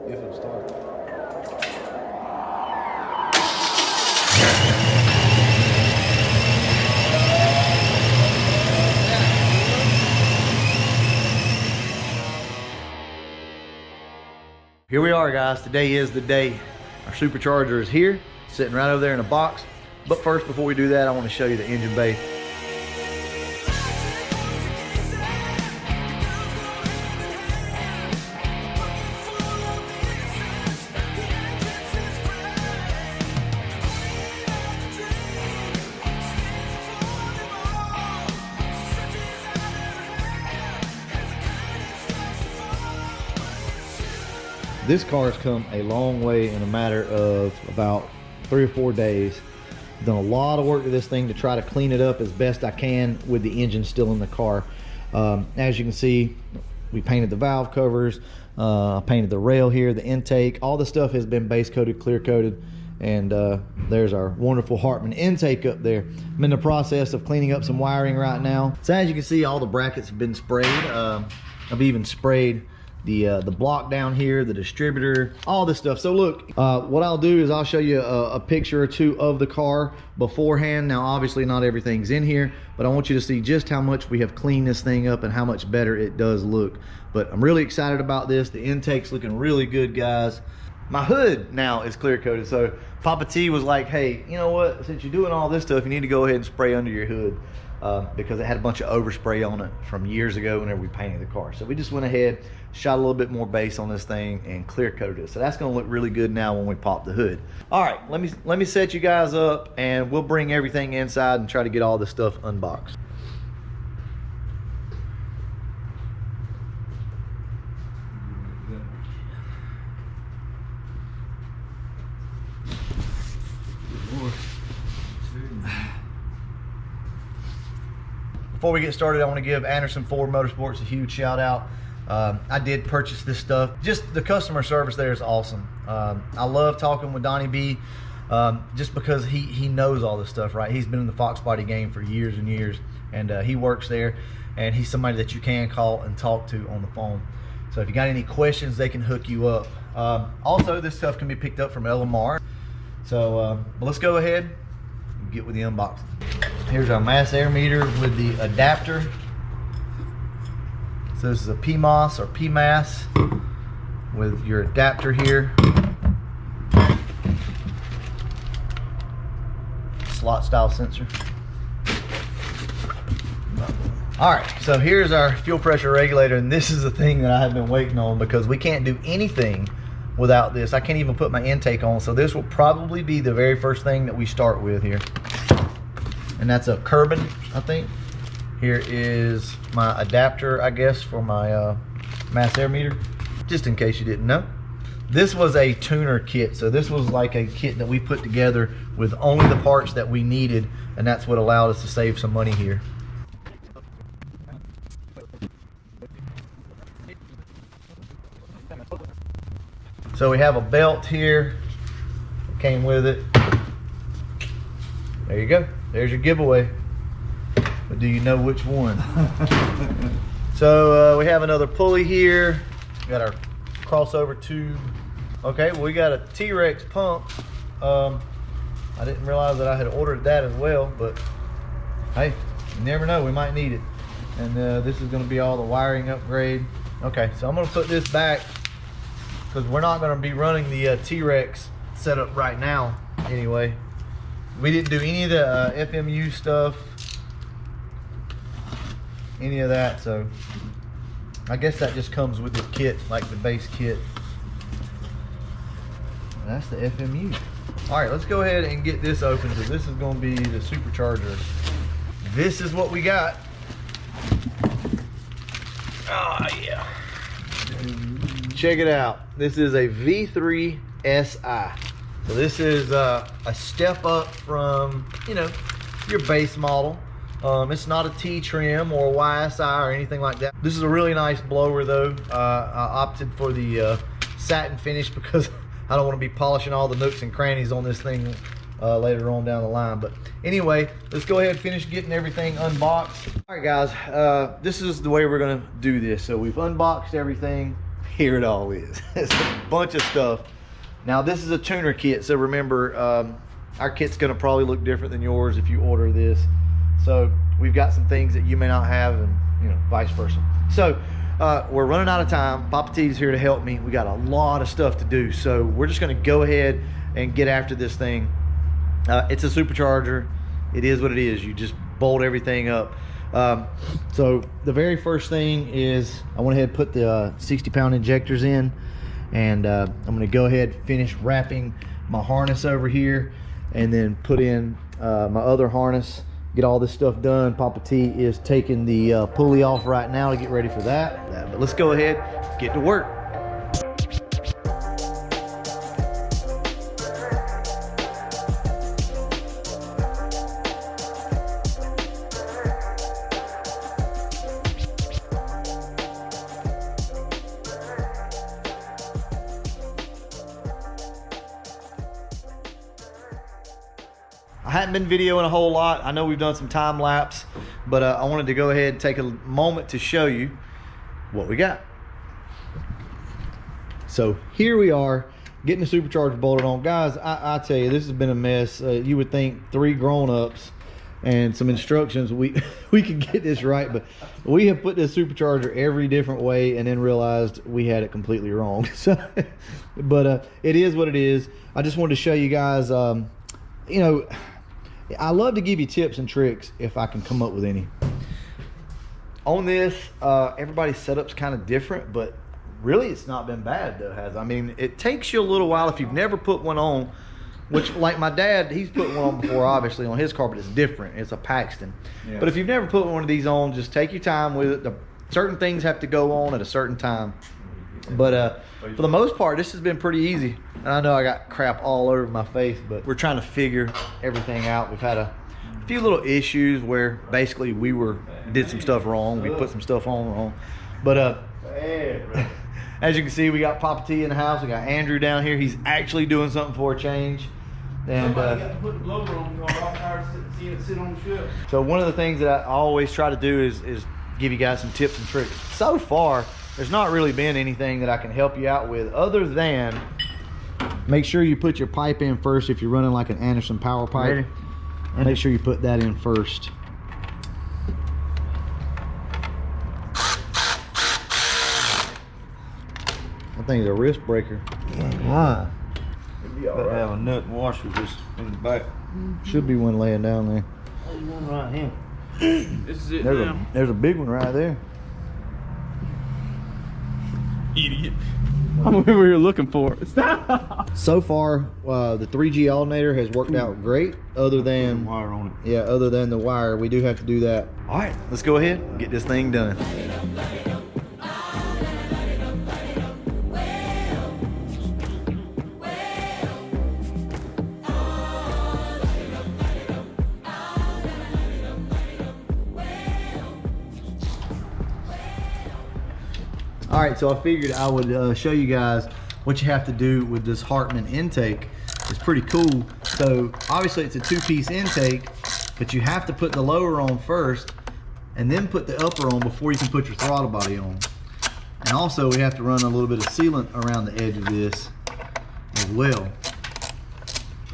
if it'll start. Here we are, guys. Today is the day. Our supercharger is here, sitting right over there in a box. But first, before we do that, I want to show you the engine bay. This car has come a long way in a matter of about 3 or 4 days. Done a lot of work to this thing to try to clean it up as best I can with the engine still in the car. As you can see, we painted the valve covers, I painted the rail here, the intake, all the stuff has been base coated, clear coated, and there's our wonderful Hartman intake up there. I'm in the process of cleaning up some wiring right now. So as you can see, all the brackets have been sprayed. I've even sprayed the block down here, the distributor, all this stuff. So look, what I'll do is I'll show you a picture or two of the car beforehand. Now obviously not everything's in here, but I want you to see just how much we have cleaned this thing up and how much better it does look. But I'm really excited about this. The intake's looking really good, guys. My hood now is clear coated. So Papa T was like, hey, you know what, since you're doing all this stuff, you need to go ahead and spray under your hood. Because it had a bunch of overspray on it from years ago whenever we painted the car. So we just went ahead, shot a little bit more base on this thing and clear coated it. So that's gonna look really good now when we pop the hood. All right, let me set you guys up and we'll bring everything inside and try to get all this stuff unboxed. Before we get started, I want to give Anderson Ford Motorsports a huge shout out. I did purchase this stuff. Just the customer service there is awesome. I love talking with Donnie B, just because he knows all this stuff, right? He's been in the Fox body game for years and years, and he works there, and he's somebody that you can call and talk to on the phone. So if you got any questions, they can hook you up. Also, this stuff can be picked up from LMR. So let's go ahead and get with the unboxing. Here's our mass air meter with the adapter. So this is a PMOS or PMAS with your adapter here. Slot style sensor. All right, so here's our fuel pressure regulator, and this is the thing that I have been waiting on because we can't do anything without this. I can't even put my intake on, so this will probably be the very first thing that we start with here. And that's a Kerbin, I think. Here is my adapter, I guess, for my mass air meter, just in case you didn't know. This was a tuner kit, so this was like a kit that we put together with only the parts that we needed, and that's what allowed us to save some money here. So we have a belt here, came with it. There you go. There's your giveaway. But do you know which one? So we have another pulley here. We got our crossover tube. Okay, well, we got a T-Rex pump. I didn't realize that I had ordered that as well, but hey, you never know, we might need it. And this is gonna be all the wiring upgrade. Okay, so I'm gonna put this back because we're not gonna be running the T-Rex setup right now anyway. We didn't do any of the FMU stuff, any of that, so I guess that just comes with the kit, like the base kit. That's the FMU. All right, let's go ahead and get this open because this is going to be the supercharger. This is what we got. Oh yeah. Check it out. This is a V3 SI. So this is a step up from, you know, your base model. It's not a T-trim or a YSI or anything like that. This is a really nice blower though. I opted for the satin finish because I don't want to be polishing all the nooks and crannies on this thing later on down the line. But anyway, let's go ahead and finish getting everything unboxed. All right guys, this is the way we're gonna do this. So we've unboxed everything. here it all is. It's a bunch of stuff. Now this is a tuner kit, so remember our kit's gonna probably look different than yours if you order this. So we've got some things that you may not have, and you know, vice versa. So we're running out of time. Papa T's here to help me. We got a lot of stuff to do, so we're just gonna go ahead and get after this thing. It's a supercharger. It is what it is. You just bolt everything up. So the very first thing is I went ahead and put the 60-pound injectors in, and I'm going to go ahead and finish wrapping my harness over here, and then put in my other harness, get all this stuff done. Papa T is taking the pulley off right now to get ready for that. But let's go ahead, get to work. I hadn't been videoing a whole lot. I know we've done some time lapse, but I wanted to go ahead and take a moment to show you what we got. So here we are, getting the supercharger bolted on. Guys, I tell you, this has been a mess. You would think 3 grown-ups and some instructions, we could get this right, but we have put this supercharger every different way and then realized we had it completely wrong. So, but it is what it is. I just wanted to show you guys, you know, I love to give you tips and tricks if I can come up with any. On this, everybody's setup's kind of different, but really it's not been bad though, has I mean, it takes you a little while if you've never put one on, which like my dad, he's put one on before obviously on his car, but it's different. It's a Paxton. Yeah. But if you've never put one of these on, just take your time with it. Certain things have to go on at a certain time. But for the most part, this has been pretty easy. And I know I got crap all over my face, but we're trying to figure everything out. We've had a few little issues where basically we did some stuff wrong. We put some stuff on wrong. But as you can see, we got Papa T in the house. We got Andrew down here. He's actually doing something for a change. And got to put the blower on. I'm tired of seeing it sit on the ship. So one of the things that I always try to do is give you guys some tips and tricks. So far, there's not really been anything that I can help you out with other than make sure you put your pipe in first if you're running like an Anderson power pipe. Ready? Make sure you put that in first. That thing's a wrist breaker. Why? But have a nut and washer just in the back. Should be one laying down there. There's one right here. This is it. There's a big one right there. Idiot. I'm over here looking for it. So far, the 3G alternator has worked out great. Other than wire on it. Yeah, other than the wire, we do have to do that. All right, let's go ahead and get this thing done. All right, so I figured I would show you guys what you have to do with this Hartman intake. It's pretty cool. So obviously it's a 2-piece intake, but you have to put the lower on first and then put the upper on before you can put your throttle body on. And also we have to run a little bit of sealant around the edge of this as well.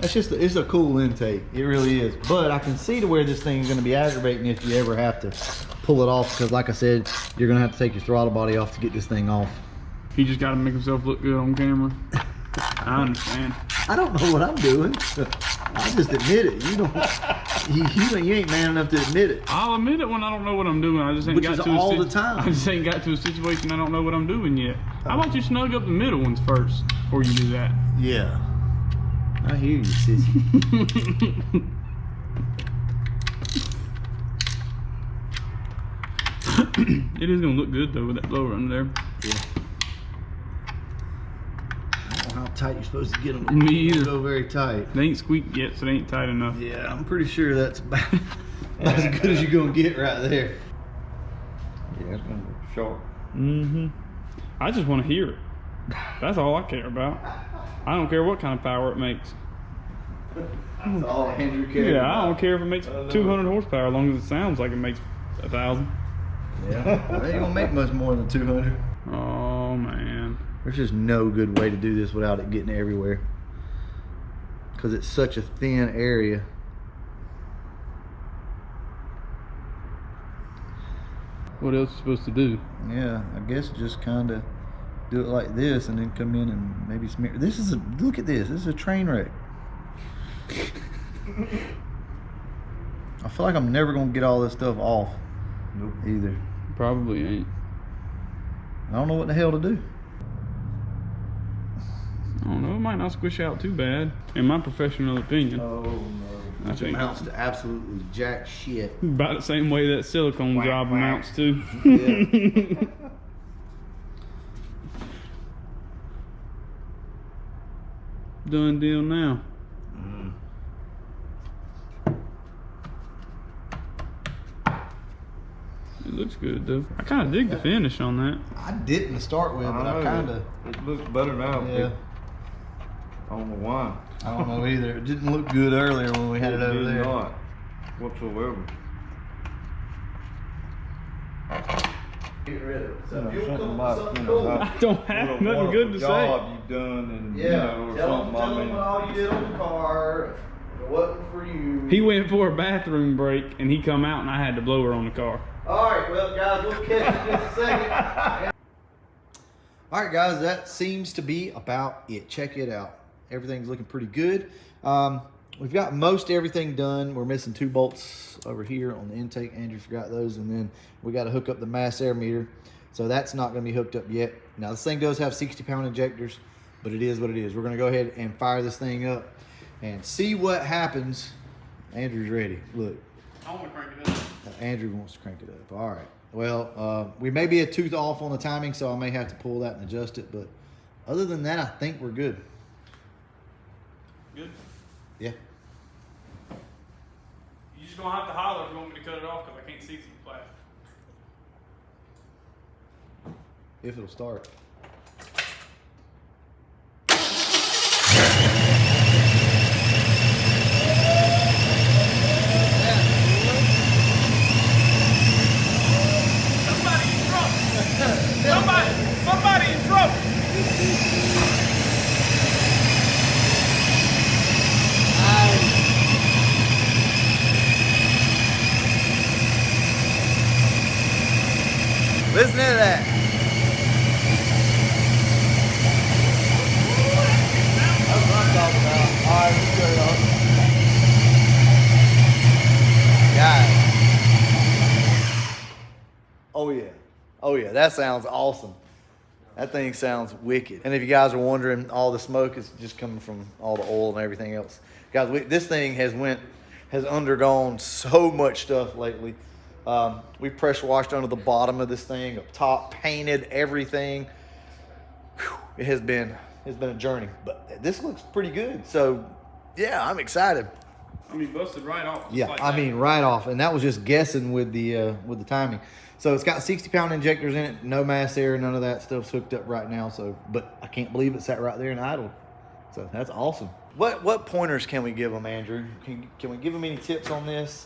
That's just, it's a cool intake. It really is. But I can see to where this thing is going to be aggravating if you ever have to pull it off, because like I said, you're going to have to take your throttle body off to get this thing off. He just got to make himself look good on camera. I understand. I don't know what I'm doing. I just admit it. You don't. You ain't man enough to admit it. I'll admit it when I don't know what I'm doing. I just ain't got to all the time. I just ain't got to a situation I don't know what I'm doing yet. How about you snug up the middle ones first before you do that? Yeah. I hear you, sissy. It is gonna look good though with that blower under there. Yeah. I don't know how tight you're supposed to get them. Me either. Go very tight. They ain't squeaked yet, so they ain't tight enough. Yeah, I'm pretty sure that's about as good as you're gonna get right there. Yeah, it's gonna look sharp. Mm-hmm. I just want to hear it. That's all I care about. I don't care what kind of power it makes. That's all Andrew cares about. I don't care if it makes 200 horsepower, as long as it sounds like it makes 1,000. Yeah, well, it ain't gonna make much more than 200. Oh man. There's just no good way to do this without it getting everywhere, because it's such a thin area. What else you supposed to do? Yeah, I guess just kind of do it like this and then come in and maybe smear. This is a, look at this. This is a train wreck. I feel like I'm never going to get all this stuff off. Nope. Either. Probably ain't. I don't know what the hell to do. I don't know. It might not squish out too bad, in my professional opinion. Oh no. I think amounts to absolutely jack shit. about the same way that silicone job amounts to. Yeah. Done deal now. It looks good though. I kind of dig the finish on that. I didn't to start with, but I kind of. It looks better now. Yeah. On the one. I don't know either. It didn't look good earlier when we had it over there. Not whatsoever. Get rid of it. So You if know, you'll something come about, up with you something know, cool. how- I don't have what a nothing good to wonderful say. job you've done, and you know, or tell something. them I mean, all you did on the car. It wasn't for you. He went for a bathroom break and he come out and I had to blow her on the car. All right, well, guys, we'll catch you in just a second. All right, guys, that seems to be about it. Check it out. Everything's looking pretty good. We've got most everything done. We're missing 2 bolts over here on the intake. Andrew forgot those, and then we got to hook up the mass air meter. So that's not going to be hooked up yet. Now, this thing does have 60-pound injectors, but it is what it is. We're going to go ahead and fire this thing up and see what happens. Andrew's ready. Look. I want to crank it up. Andrew wants to crank it up. All right. Well, we may be a tooth off on the timing, so I may have to pull that and adjust it. But other than that, I think we're good. Good. Yeah. You just gonna have to holler if you want me to cut it off because I can't see through the plastic. If it'll start. Somebody in trouble! Somebody in trouble! Listen to that. That's what I'm talking about. All right, let's go, y'all. Guys. Oh, yeah. Oh, yeah. That sounds awesome. That thing sounds wicked. And if you guys are wondering, all the smoke is just coming from all the oil and everything else. Guys, this thing has undergone so much stuff lately. We pressure washed under the bottom of this thing, up top, painted everything. Whew, it has been a journey, but this looks pretty good. So, yeah, I'm excited. I mean, busted right off. Yeah, like I that. mean, right off, and that was just guessing with the timing. So it's got 60-pound injectors in it, no mass air, none of that stuff's hooked up right now. So, but I can't believe it sat right there and idle. So that's awesome. What pointers can we give them, Andrew? Can we give them any tips on this?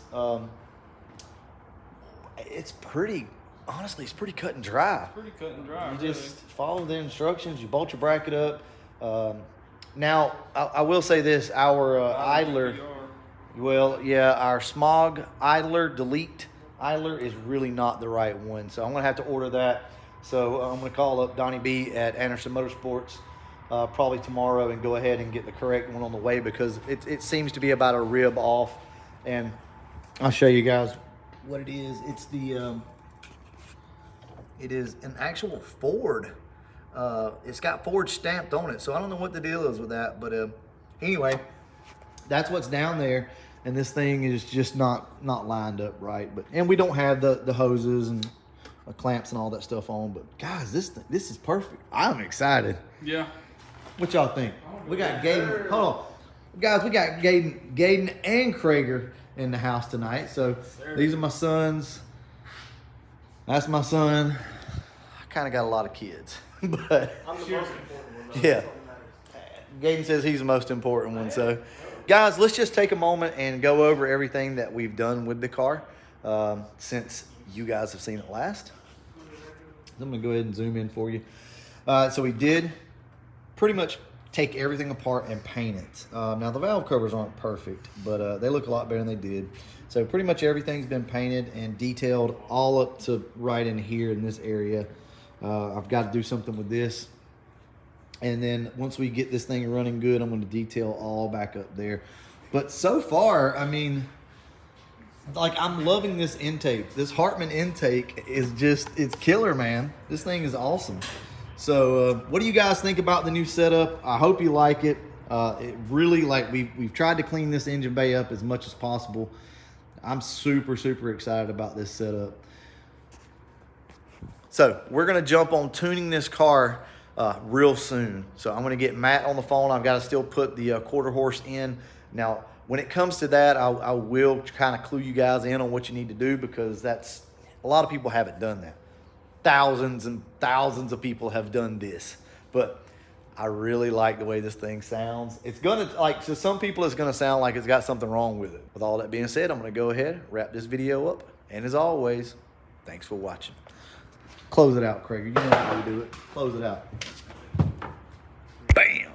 It's pretty, honestly, it's pretty cut and dry. It's pretty cut and dry. You really. just follow the instructions. You bolt your bracket up. Now, I will say this: our idler, well, yeah, our smog idler, delete idler is really not the right one. So I'm gonna have to order that. So I'm gonna call up Donnie B at Anderson Motorsports probably tomorrow and go ahead and get the correct one on the way, because it seems to be about a rib off. And I'll show you guys what it is. It's it is an actual Ford. It's got Ford stamped on it, so I don't know what the deal is with that, but anyway, that's what's down there, and this thing is just not lined up right. And we don't have the hoses and clamps and all that stuff on. But guys, this is perfect. I'm excited. Yeah. What y'all think? We got Gaden. Hold on, guys. We got Gaden and Krager in the house tonight. So these are my sons. That's my son. I kind of got a lot of kids, but I'm the most important one. yeah. Gaden says he's the most important one. So, guys, let's just take a moment and go over everything that we've done with the car since you guys have seen it last. I'm gonna go ahead and zoom in for you. So we did pretty much take everything apart and paint it. Now the valve covers aren't perfect, but they look a lot better than they did. So pretty much everything's been painted and detailed all up to right in here in this area. I've got to do something with this. And then once we get this thing running good, I'm going to detail all back up there. But so far, I mean, like, I'm loving this intake. This Hartman intake is just, it's killer, man. This thing is awesome. So what do you guys think about the new setup? I hope you like it. It really, like, we've tried to clean this engine bay up as much as possible. I'm super, super excited about this setup. So we're gonna jump on tuning this car real soon. So I'm gonna get Matt on the phone. I've got to still put the quarter horse in. Now, when it comes to that, I will kind of clue you guys in on what you need to do, because that's, a lot of people haven't done that. Thousands and thousands of people have done this, but I really like the way this thing sounds. It's gonna, like, to some people it's gonna sound like it's got something wrong with it. With all that being said, I'm gonna go ahead, wrap this video up, and as always, thanks for watching. Close it out, Craig. You know how we do it. Close it out.